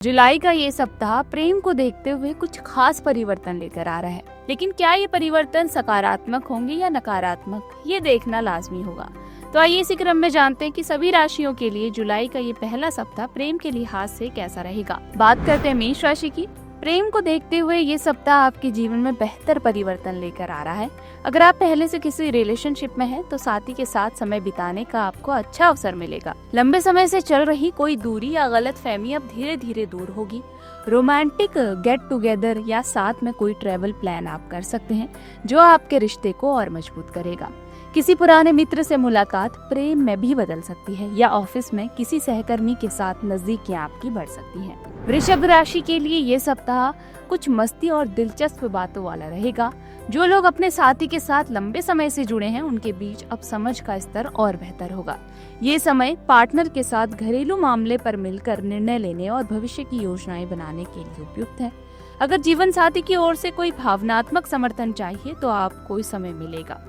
जुलाई का ये सप्ताह प्रेम को देखते हुए कुछ खास परिवर्तन लेकर आ रहा है, लेकिन क्या ये परिवर्तन सकारात्मक होंगे या नकारात्मक, ये देखना लाजमी होगा। तो आइए इसी क्रम में जानते हैं कि सभी राशियों के लिए जुलाई का ये पहला सप्ताह प्रेम के लिहाज से कैसा रहेगा। बात करते हैं मेष राशि की। प्रेम को देखते हुए ये सप्ताह आपके जीवन में बेहतर परिवर्तन लेकर आ रहा है। अगर आप पहले से किसी रिलेशनशिप में हैं, तो साथी के साथ समय बिताने का आपको अच्छा अवसर मिलेगा। लंबे समय से चल रही कोई दूरी या गलत फहमी अब धीरे धीरे दूर होगी। रोमांटिक गेट टुगेदर या साथ में कोई ट्रेवल प्लान आप कर सकते हैं, जो आपके रिश्ते को और मजबूत करेगा। किसी पुराने मित्र से मुलाकात प्रेम में भी बदल सकती है, या ऑफिस में किसी सहकर्मी के साथ नजदीकियां आपकी बढ़ सकती हैं। वृषभ राशि के लिए ये सप्ताह कुछ मस्ती और दिलचस्प बातों वाला रहेगा। जो लोग अपने साथी के साथ लंबे समय से जुड़े हैं, उनके बीच अब समझ का स्तर और बेहतर होगा। ये समय पार्टनर के साथ घरेलू मामले पर मिलकर निर्णय लेने और भविष्य की योजनाएं बनाने के लिए उपयुक्त है। अगर जीवन साथी की ओर से कोई भावनात्मक समर्थन चाहिए, तो आपको इस समय मिलेगा।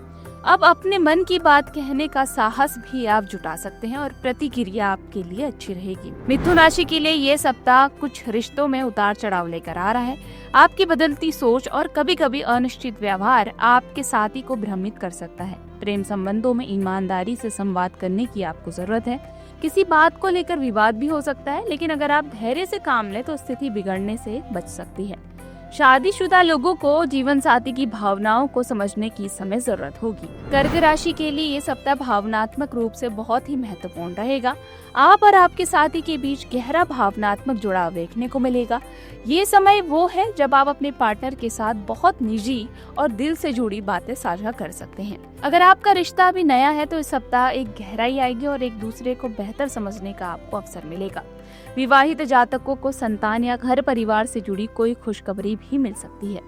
अब अपने मन की बात कहने का साहस भी आप जुटा सकते हैं और प्रतिक्रिया आपके लिए अच्छी रहेगी। मिथुन राशि के लिए ये सप्ताह कुछ रिश्तों में उतार चढ़ाव लेकर आ रहा है। आपकी बदलती सोच और कभी कभी अनिश्चित व्यवहार आपके साथी को भ्रमित कर सकता है। प्रेम संबंधों में ईमानदारी से संवाद करने की आपको जरूरत है। किसी बात को लेकर विवाद भी हो सकता है, लेकिन अगर आप धैर्य से काम लें तो स्थिति बिगड़ने से बच सकती है। शादीशुदा लोगों को जीवन साथी की भावनाओं को समझने की समय जरूरत होगी। कर्क राशि के लिए ये सप्ताह भावनात्मक रूप से बहुत ही महत्वपूर्ण रहेगा। आप और आपके साथी के बीच गहरा भावनात्मक जुड़ाव देखने को मिलेगा। ये समय वो है जब आप अपने पार्टनर के साथ बहुत निजी और दिल से जुड़ी बातें साझा कर सकते हैं। अगर आपका रिश्ता अभी नया है, तो इस सप्ताह एक गहराई आएगी और एक दूसरे को बेहतर समझने का आपको अवसर मिलेगा। विवाहित जातकों को संतान या घर परिवार से जुड़ी कोई खुशखबरी भी मिल सकती है।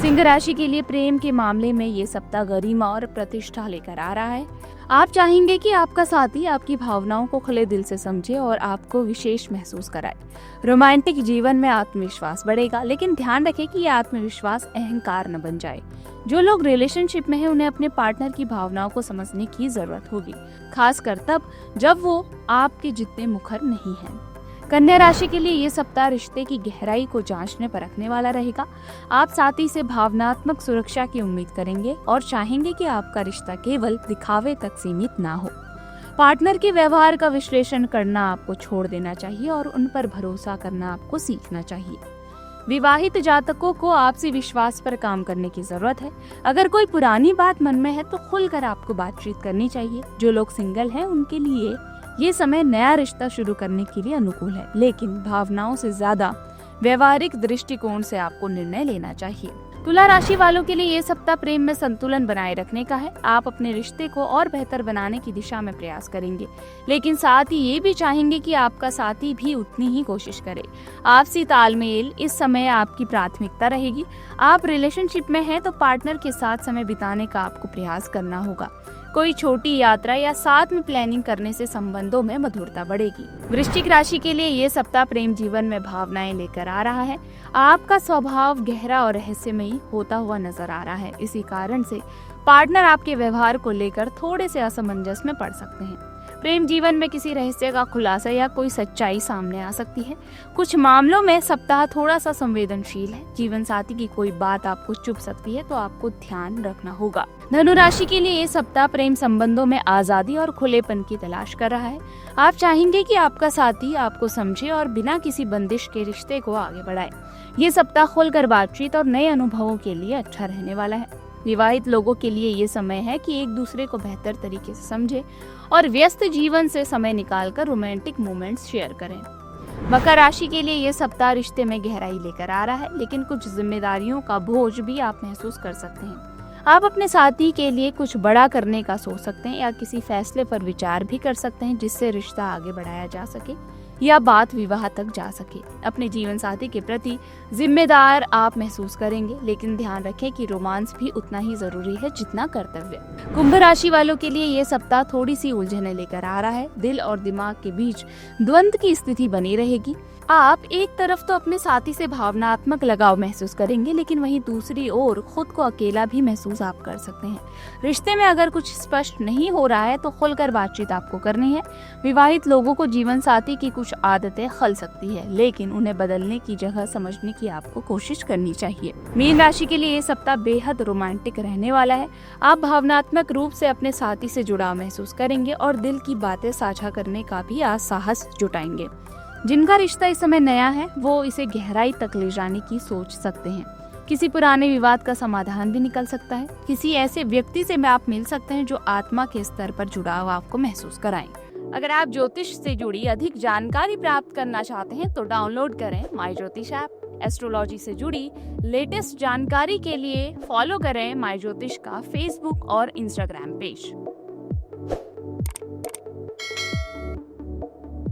सिंह राशि के लिए प्रेम के मामले में ये सप्ताह गरिमा और प्रतिष्ठा लेकर आ रहा है। आप चाहेंगे कि आपका साथी आपकी भावनाओं को खुले दिल से समझे और आपको विशेष महसूस कराए। रोमांटिक जीवन में आत्मविश्वास बढ़ेगा, लेकिन ध्यान रखें कि यह आत्मविश्वास अहंकार न बन जाए। जो लोग रिलेशनशिप में हैं, उन्हें अपने पार्टनर की भावनाओं को समझने की जरूरत होगी, खासकर तब जब वो आपके जितने मुखर नहीं हैं। कन्या राशि के लिए ये सप्ताह रिश्ते की गहराई को जांचने परखने वाला रहेगा। आप साथी से भावनात्मक सुरक्षा की उम्मीद करेंगे और चाहेंगे कि आपका रिश्ता केवल दिखावे तक सीमित ना हो। पार्टनर के व्यवहार का विश्लेषण करना आपको छोड़ देना चाहिए और उन पर भरोसा करना आपको सीखना चाहिए। विवाहित जातकों को आपसी विश्वास पर काम करने की जरूरत है। अगर कोई पुरानी बात मन में है, तो खुलकर आपको बातचीत करनी चाहिए। जो लोग सिंगल हैं, उनके लिए ये समय नया रिश्ता शुरू करने के लिए अनुकूल है, लेकिन भावनाओं से ज्यादा व्यवहारिक दृष्टिकोण से आपको निर्णय लेना चाहिए। तुला राशि वालों के लिए ये सप्ताह प्रेम में संतुलन बनाए रखने का है। आप अपने रिश्ते को और बेहतर बनाने की दिशा में प्रयास करेंगे, लेकिन साथ ही ये भी चाहेंगे कि आपका साथी भी उतनी ही कोशिश करे। आपसी तालमेल इस समय आपकी प्राथमिकता रहेगी। आप रिलेशनशिप में हैं, तो पार्टनर के साथ समय बिताने का आपको प्रयास करना होगा। कोई छोटी यात्रा या साथ में प्लानिंग करने से संबंधों में मधुरता बढ़ेगी। वृश्चिक राशि के लिए ये सप्ताह प्रेम जीवन में भावनाएं लेकर आ रहा है। आपका स्वभाव गहरा और रहस्यमयी होता हुआ नजर आ रहा है। इसी कारण से पार्टनर आपके व्यवहार को लेकर थोड़े से असमंजस में पड़ सकते हैं। प्रेम जीवन में किसी रहस्य का खुलासा या कोई सच्चाई सामने आ सकती है। कुछ मामलों में सप्ताह थोड़ा सा संवेदनशील है। जीवन साथी की कोई बात आपको चुभ सकती है, तो आपको ध्यान रखना होगा। धनु राशि के लिए ये सप्ताह प्रेम संबंधों में आजादी और खुलेपन की तलाश कर रहा है। आप चाहेंगे कि आपका साथी आपको समझे और बिना किसी बंदिश के रिश्ते को आगे बढ़ाए। ये सप्ताह खुलकर बातचीत और नए अनुभवों के लिए अच्छा रहने वाला है। विवाहित लोगों के लिए ये समय है कि एक दूसरे को बेहतर तरीके से समझे और व्यस्त जीवन से समय निकालकर रोमांटिक मोमेंट्स शेयर करें। मकर राशि के लिए ये सप्ताह रिश्ते में गहराई लेकर आ रहा है, लेकिन कुछ जिम्मेदारियों का बोझ भी आप महसूस कर सकते हैं। आप अपने साथी के लिए कुछ बड़ा करने का सोच सकते हैं या किसी फैसले पर विचार भी कर सकते हैं, जिससे रिश्ता आगे बढ़ाया जा सके या बात विवाह तक जा सके। अपने जीवन साथी के प्रति जिम्मेदार आप महसूस करेंगे, लेकिन ध्यान रखें कि रोमांस भी उतना ही जरूरी है जितना कर्तव्य। कुंभ राशि वालों के लिए ये सप्ताह थोड़ी सी उलझने लेकर आ रहा है। दिल और दिमाग के बीच द्वंद्व की स्थिति बनी रहेगी। आप एक तरफ तो अपने साथी से भावनात्मक लगाव महसूस करेंगे, लेकिन वहीं दूसरी ओर खुद को अकेला भी महसूस आप कर सकते हैं। रिश्ते में अगर कुछ स्पष्ट नहीं हो रहा है तो खुलकर बातचीत आपको करनी है। विवाहित लोगों को जीवन साथी की कुछ आदतें खल सकती है, लेकिन उन्हें बदलने की जगह समझने की आपको कोशिश करनी चाहिए। मीन राशि के लिए ये सप्ताह बेहद रोमांटिक रहने वाला है। आप भावनात्मक रूप से अपने साथी से जुड़ाव महसूस करेंगे और दिल की बातें साझा करने का भी आज साहस जुटाएंगे। जिनका रिश्ता इस समय नया है वो इसे गहराई तक ले जाने की सोच सकते हैं। किसी पुराने विवाद का समाधान भी निकल सकता है। किसी ऐसे व्यक्ति से आप मिल सकते हैं जो आत्मा के स्तर पर जुड़ाव आपको महसूस कराएं। अगर आप ज्योतिष से जुड़ी अधिक जानकारी प्राप्त करना चाहते हैं तो डाउनलोड करें माई ज्योतिष ऐप। एस्ट्रोलॉजी से जुड़ी लेटेस्ट जानकारी के लिए फॉलो करें माई ज्योतिष का फेसबुक और इंस्टाग्राम पेज।